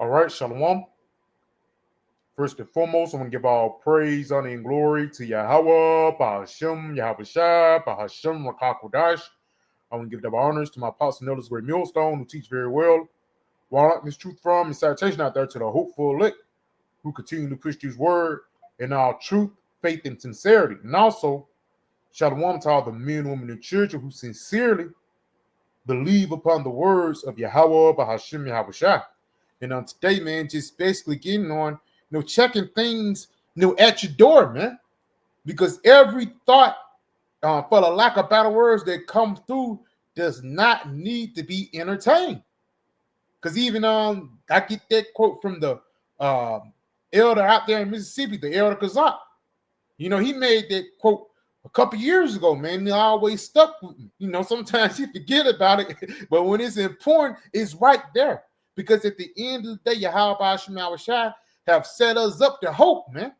All right, Shalom. First and foremost, I want to give all praise, honor, and glory to Yahweh, Bahashem, Yahweh Shai, Bahashem, Rakakodash. I want to give the honors to my apostle, Notice Great Millstone, who teach very well. While I this truth from and citation out there to the hopeful elect who continue to push this word in our truth, faith, and sincerity. And also, Shalom to all the men, women, and children who sincerely believe upon the words of Yahweh, Bahashem, Yahweh Shai. And on today, man, just basically getting on, checking things, at your door, man. Because every thought, for the lack of better words, that come through does not need to be entertained. Because even I get that quote from the elder out there in Mississippi, the elder Kazak. He made that quote a couple years ago, man. It always stuck with me. Sometimes you forget about it, but when it's important, it's right there. Because at the end of the day, Yahweh Shema Shai have set us up to hope, man.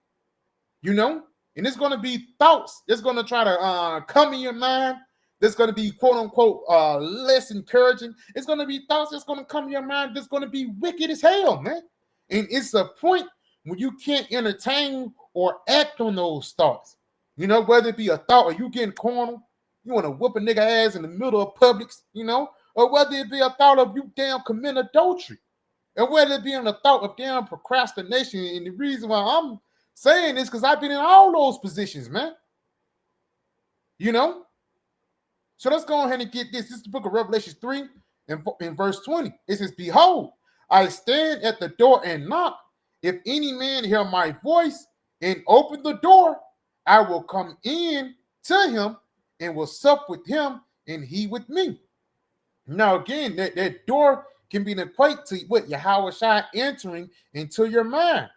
And it's going to be thoughts that's going to try to come in your mind. That's going to be, quote unquote, less encouraging. It's going to be thoughts that's going to come in your mind that's going to be wicked as hell, man. And it's a point when you can't entertain or act on those thoughts. Whether it be a thought or you getting cornered, you want to whoop a nigga ass in the middle of Publix, or whether it be a thought of you damn commit adultery, and whether it be in a thought of damn procrastination. And the reason why I'm saying this because I've been in all those positions, man. So let's go ahead and get this. This is the book of Revelation 3 and in verse 20. It says, "Behold, I stand at the door and knock. If any man hear my voice and open the door, I will come in to him and will sup with him and he with me." Now, again, that door can be equate to what Yahweh Shai entering into your mind.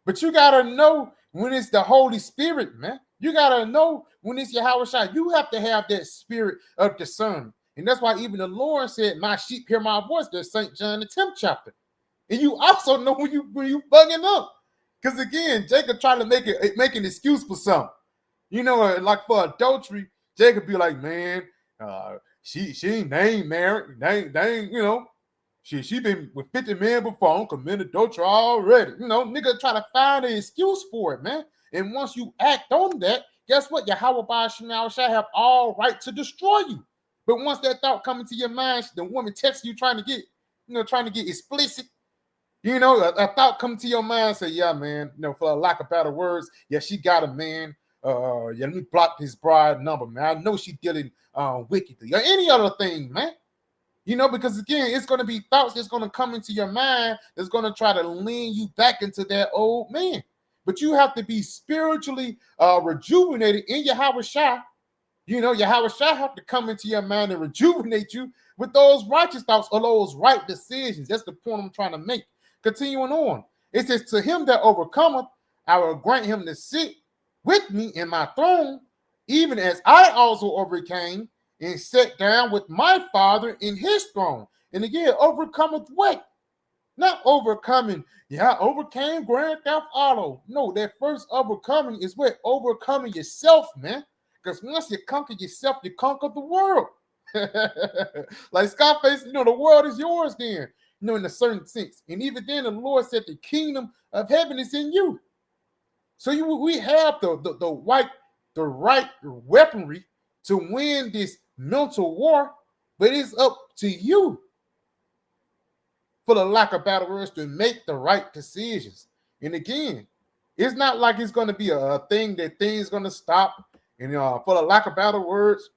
But you got to know when it's the Holy Spirit, man. You got to know when it's Yahweh Shai. You have to have that spirit of discernment. And that's why even the Lord said, "My sheep hear my voice." There's St. John, the 10th chapter. And you also know when you bugging up. Because again, Jacob tried to make an excuse for something. Like for adultery, Jacob be like, "Man, they ain't married. They ain't, she been with 50 men before, committed adultery already." Nigga try to find an excuse for it, man. And once you act on that, guess what? Yahweh Shema shall have all right to destroy you. But once that thought come into your mind, the woman texts you trying to get explicit. A thought come to your mind, say, "Yeah, man, for a lack of better words, yeah, she got a man. Yeah, let me block this bride number, man. I know she dealing wickedly." Or any other thing, man. Because again, it's going to be thoughts that's going to come into your mind that's going to try to lean you back into that old man. But you have to be spiritually rejuvenated in Yahweh Shai. Yahweh Shai have to come into your mind and rejuvenate you with those righteous thoughts or those right decisions. That's the point I'm trying to make. Continuing on, it says, "To him that overcometh, I will grant him to sit with me in my throne, even as I also overcame and sat down with my Father in his throne." And again, overcometh what? Not overcoming. Yeah, I overcame Grand Theft Auto. No, that first overcoming is what? Overcoming yourself, man. Because once you conquer yourself, you conquer the world. Like Scarface, the world is yours then. In a certain sense. And even then, the Lord said the kingdom of heaven is in you. So we have the right weaponry to win this mental war, but it's up to you, for the lack of better words, to make the right decisions. And again, it's not like it's going to be a thing that things going to stop. And for the lack of better words,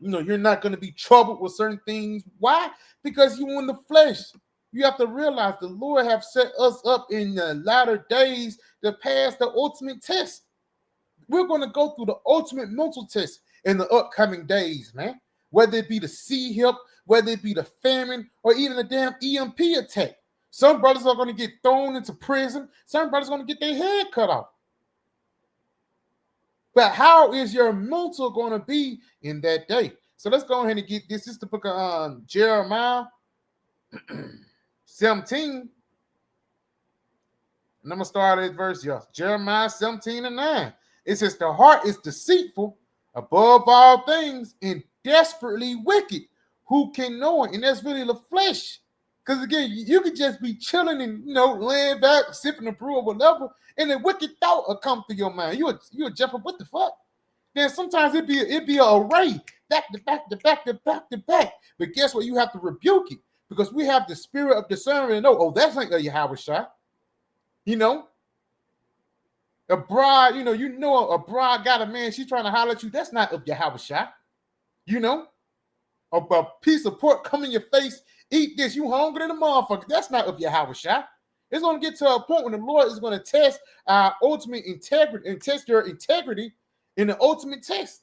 you're not going to be troubled with certain things. Why? Because you in the flesh. You have to realize the Lord have set us up in the latter days to pass the ultimate test. We're going to go through the ultimate mental test in the upcoming days, man. Whether it be the sea hip, whether it be the famine, or even a damn EMP attack. Some brothers are going to get thrown into prison. Some brothers are going to get their head cut off. But how is your mental going to be in that day? So let's go ahead and get this. This is the book of Jeremiah 17. And I'm going to start at verse, Jeremiah 17 and 9. It says, "The heart is deceitful above all things and desperately wicked. Who can know it?" And that's really the flesh. Because again, you could just be chilling and laying back, sipping a brew or whatever, and a wicked thought will come through your mind. You'll jump up, what the fuck? Then sometimes it'd be an array, back to back to back to back to back. But guess what? You have to rebuke it because we have the spirit of discernment and know, oh, that's like a Yahweh shot. A bride, a bride got a man, she's trying to holler at you. That's not of Yahweh shot. A piece of pork come in your face, eat this, you hungry than a motherfucker. That's not of Yahweh shot. It's going to get to a point when the Lord is going to test our ultimate integrity and test your integrity in the ultimate test.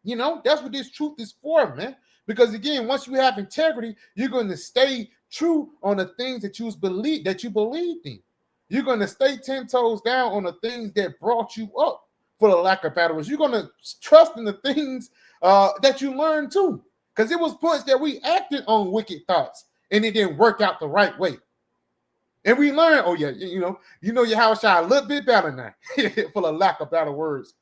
That's what this truth is for, man. Because again, once you have integrity, you're going to stay true on the things that you believed in. You're going to stay 10 toes down on the things that brought you up, for the lack of better words. You're going to trust in the things that you learned too. Because it was points that we acted on wicked thoughts and it didn't work out the right way. And we learned, oh yeah, your house shot a little bit better now, for the lack of better words.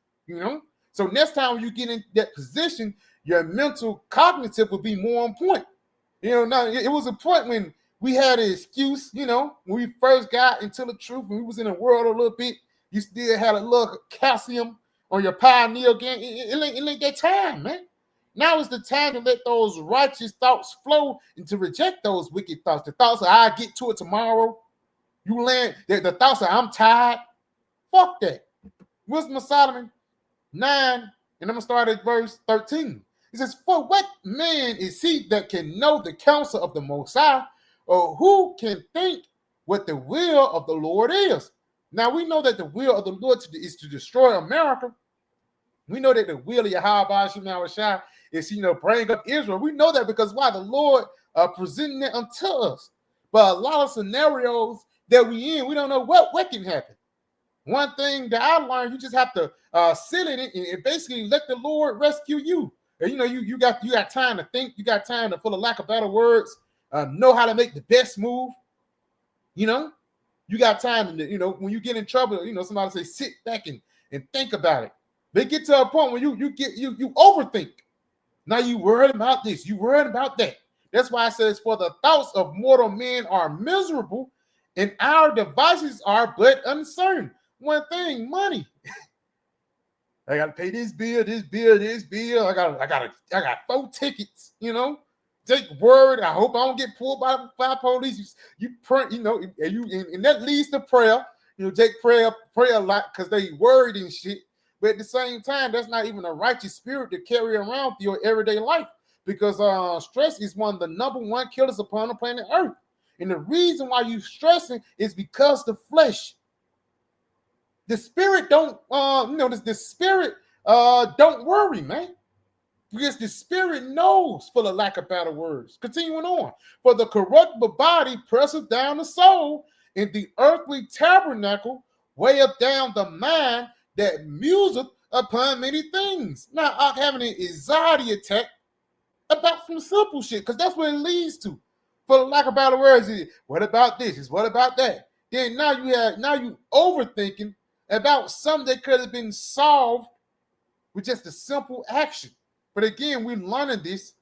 So next time when you get in that position, your mental cognitive will be more on point. Now it was a point when we had an excuse, when we first got into the truth, when we was in the world a little bit, you still had a little calcium on your pineal gland. It ain't that time, man. Now is the time to let those righteous thoughts flow and to reject those wicked thoughts. The thoughts of I get to it tomorrow. You land the thoughts of I'm tired. Fuck that. Wisdom of Solomon 9, and I'm gonna start at verse 13. It says, for what man is he that can know the counsel of the Most High, or who can think what the will of the Lord is? Now we know that the will of the Lord is to destroy America. We know that the will of Yahweh Shai is, bring up Israel. We know that because why? The Lord presenting it unto us. But a lot of scenarios that we in, we don't know what can happen. One thing that I learned, you just have to sit in it and basically let the Lord rescue you. And, you got time to think. You got time to, for the lack of better words, know how to make the best move. You got time to, when you get in trouble, somebody say sit back and think about it. They get to a point where you overthink. Now you worried about this, you worried about that. That's why it says, for the thoughts of mortal men are miserable, and our devices are but uncertain. One thing, money. I gotta pay this bill. I got 4 tickets, Take word. I hope I don't get pulled by police. You pray, and that leads to prayer. Take pray a lot because they worried and shit. But at the same time, that's not even a righteous spirit to carry around through your everyday life, because stress is one of the number one killers upon the planet Earth. And the reason why you stressing is because the flesh, the spirit don't, the spirit don't worry, man. Because the spirit knows, for the lack of better words. Continuing on, for the corruptible body presses down the soul, and the earthly tabernacle weigheth down the mind that museth upon many things. Now, I'm having an anxiety attack about some simple shit, because that's what it leads to. For the lack of better words, what about this? Is what about that? Then now you overthinking about something that could have been solved with just a simple action. But again, we're learning this.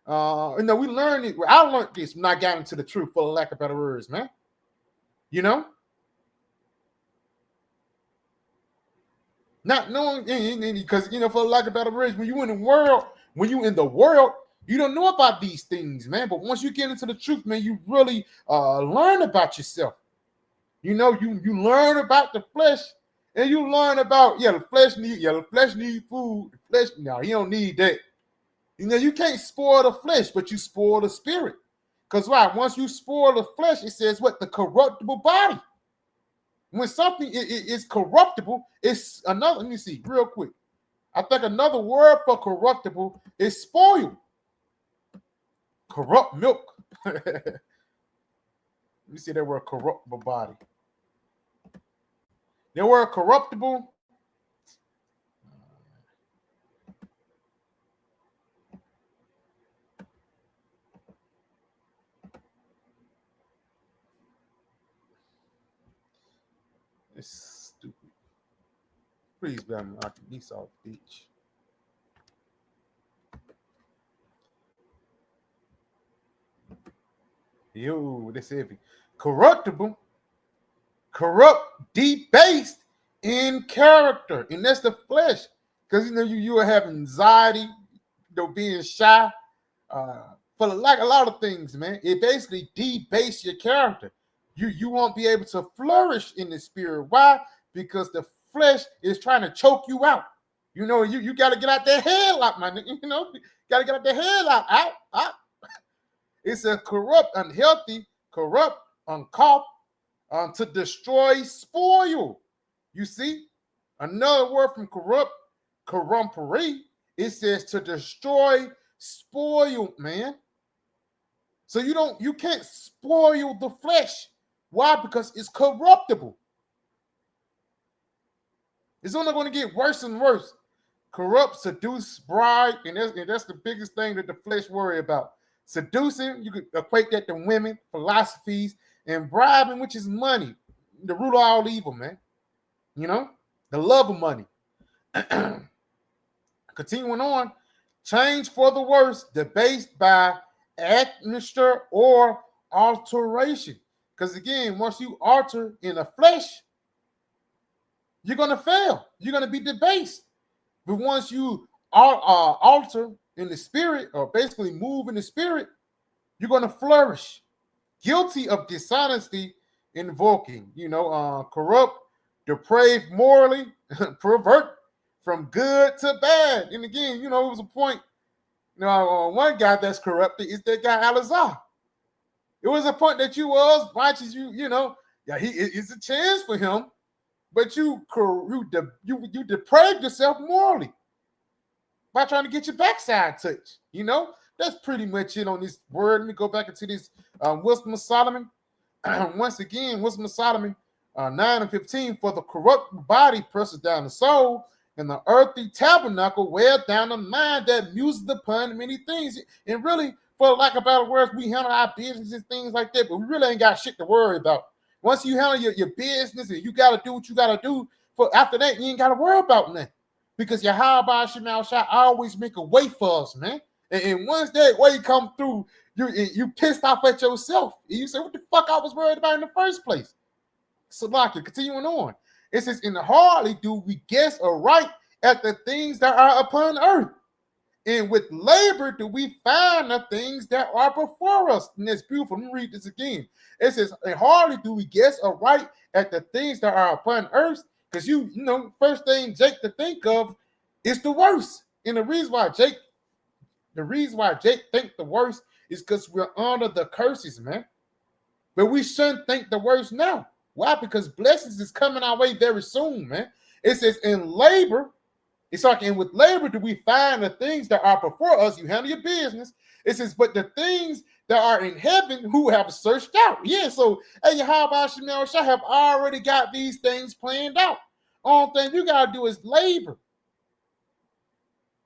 We learned it. I learned this when I got into the truth, for the lack of better words, man. Not knowing, because for the lack of better words, when you in the world, you don't know about these things, man. But once you get into the truth, man, you really learn about yourself. You learn about the flesh, and you learn about the flesh need food. The flesh, no, you don't need that. You can't spoil the flesh, but you spoil the spirit. Because why? Once you spoil the flesh, it says what? The corruptible body. When something is corruptible, it's another. Let me see real quick. I think another word for corruptible is spoiled. Corrupt milk. Let me see that word, corruptible body. The word corruptible. It's stupid. Please, man, I can be South Beach. Yo, that's heavy. Corruptible, corrupt, debased in character, and that's the flesh. Because you will have anxiety, being shy, for like a lot of things, man. It basically debase your character. You won't be able to flourish in the spirit. Why? Because the flesh is trying to choke you out. You got to get out that headlock, my nigga. Got to get out the headlock. Out. It's a corrupt, unhealthy, corrupt, uncaught, to destroy, spoil. You see? Another word from corrupt, corrumpere, it says to destroy, spoil, man. So you can't spoil the flesh. Why? Because it's corruptible. It's only going to get worse and worse. Corrupt, seduce, bribe, and that's the biggest thing that the flesh worry about. Seducing, you could equate that to women, philosophies, and bribing, which is money, the root of all evil, man. The love of money. Continuing on, change for the worse, debased by admixture or alteration. Because again, once you alter in the flesh, you're going to fail. You're going to be debased. But once you alter in the spirit, or basically move in the spirit, you're going to flourish. Guilty of dishonesty, invoking, corrupt, depraved morally, pervert from good to bad. And again, it was a point. One guy that's corrupted is that guy Alazar. It was a point that you was righteous. It's a chance for him, but you depraved yourself morally by trying to get your backside touched. That's pretty much it on this word. Let me go back into this Wisdom of Solomon. Once again, Wisdom of Solomon 9:15. For the corrupt body presses down the soul, and the earthly tabernacle wears down the mind that muses upon many things. And really, for lack of better words, we handle our business and things like that, but we really ain't got shit to worry about. Once you handle your business and you got to do what you got to do, after that, you ain't got to worry about nothing. Because Yahweh Shemal Shah always make a way for us, man. And once that way come through, you pissed off at yourself. And you say, what the fuck I was worried about in the first place? Salaki, continuing on. It says, and hardly do we guess aright at the things that are upon earth. And with labor do we find the things that are before us. And it's beautiful. Let me read this again. It says, and hardly do we guess aright at the things that are upon earth. Because first thing Jake to think of is the worst. And the reason why Jake think the worst is because we're under the curses, man. But we shouldn't think the worst now. Why? Because blessings is coming our way very soon, man. It says, in labor, it's like, and with labor do we find the things that are before us. You handle your business. It says, but the things that are in heaven who have searched out. Yeah, so, hey, Yahweh Shemal Shah have already got these things planned out. Only thing you got to do is labor.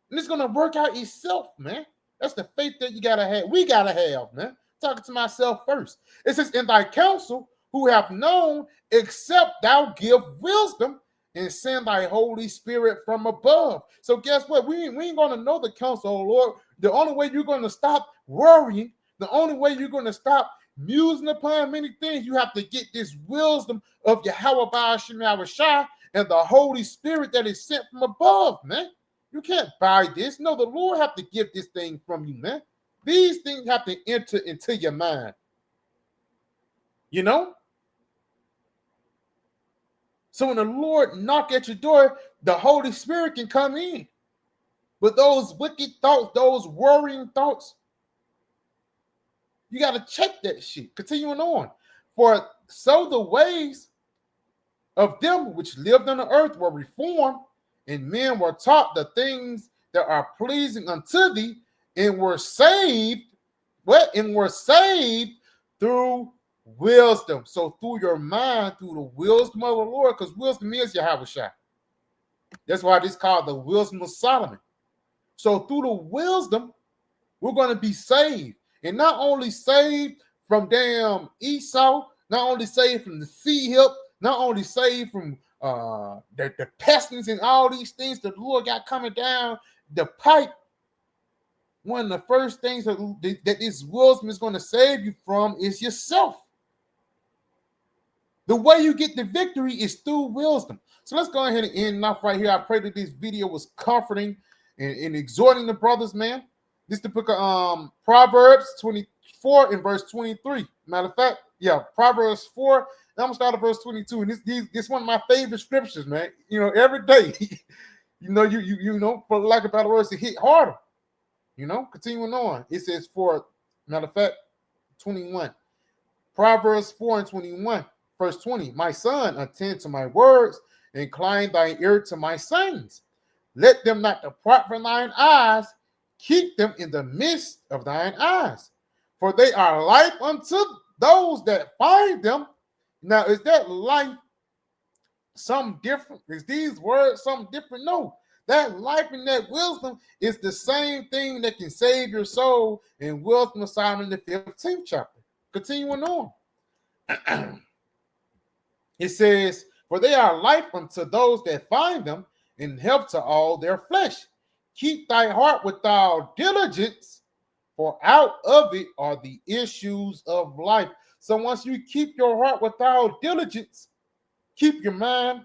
And it's going to work out itself, man. That's the faith that you got to have. We got to have, man. Talking to myself first. It says, in thy counsel who have known, except thou give wisdom and send thy Holy Spirit from above. So guess what? We ain't going to know the counsel, oh Lord. The only way you're going to stop worrying, the only way you're going to stop musing upon many things, you have to get this wisdom of Yahweh Shemal Shah and the Holy Spirit that is sent from above, man. You can't buy this. No, the Lord have to give this thing from you, man. These things have to enter into your mind. So when the Lord knock at your door, the Holy Spirit can come in. But those wicked thoughts, those worrying thoughts, you got to check that shit. Continuing on. For so the ways of them which lived on the earth were reformed, and men were taught the things that are pleasing unto thee, and were saved. What? And were saved through wisdom. So through your mind, through the wisdom of the Lord, because wisdom is Yahweh Shah. That's why this is called the wisdom of Solomon. So through the wisdom, we're going to be saved. And not only saved from damn Esau, not only saved from the sea help, not only saved from the pestilence and all these things that the Lord got coming down the pipe, one of the first things that this wisdom is going to save you from is yourself. The way you get the victory is through wisdom. So let's go ahead and end off right here. I pray that this video was comforting and exhorting the brothers, man. This is the book of Proverbs 24 and verse 23. Matter of fact, yeah, Proverbs 4. I'm gonna start at verse 22. And this one of my favorite scriptures, man. You know, every day, you know, for lack of better words, to hit harder. You know, continuing on. It says, for matter of fact, 21. Proverbs 4 and 21. Verse 20, my son, attend to my words, incline thine ear to my sayings. Let them not depart from thine eyes, keep them in the midst of thine eyes. For they are life unto those that find them. Now, is that life something different? Is these words something different? No. That life and that wisdom is the same thing that can save your soul in Wisdom of Solomon, the 15th chapter. Continuing on. It says, for they are life unto those that find them, and help to all their flesh. Keep thy heart with all diligence, for out of it are the issues of life. So once you keep your heart with all diligence, keep your mind,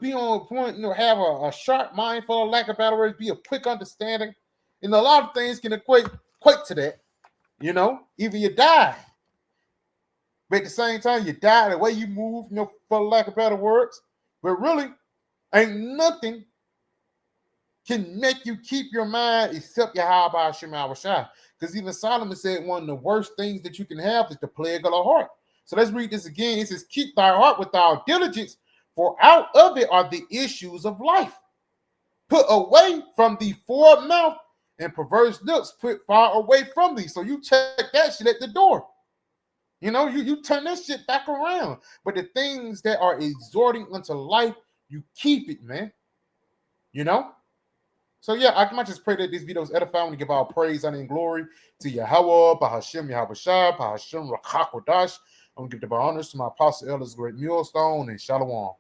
be on point, have a sharp mind, for lack of better words, be of quick understanding. And a lot of things can equate to that. Either you die, but at the same time, you die the way you move, for lack of better words. But really, ain't nothing can make you keep your mind except Yahweh Hashem Awashai. Because even Solomon said one of the worst things that you can have is the plague of the heart. So let's read this again. It says, keep thy heart with all diligence, for out of it are the issues of life. Put away from thee forward mouth and perverse lips, put far away from thee. So you check that shit at the door. You turn that shit back around. But the things that are exhorting unto life, you keep it, man. So yeah, I might just pray that this video is edifying to give all praise, honor, and glory to Yahweh, Bahashem, Yahweh Shai, Bahashem, Rakakwadash. I'm going to give the honors to my apostle elders, Great Millstone, and Shalom.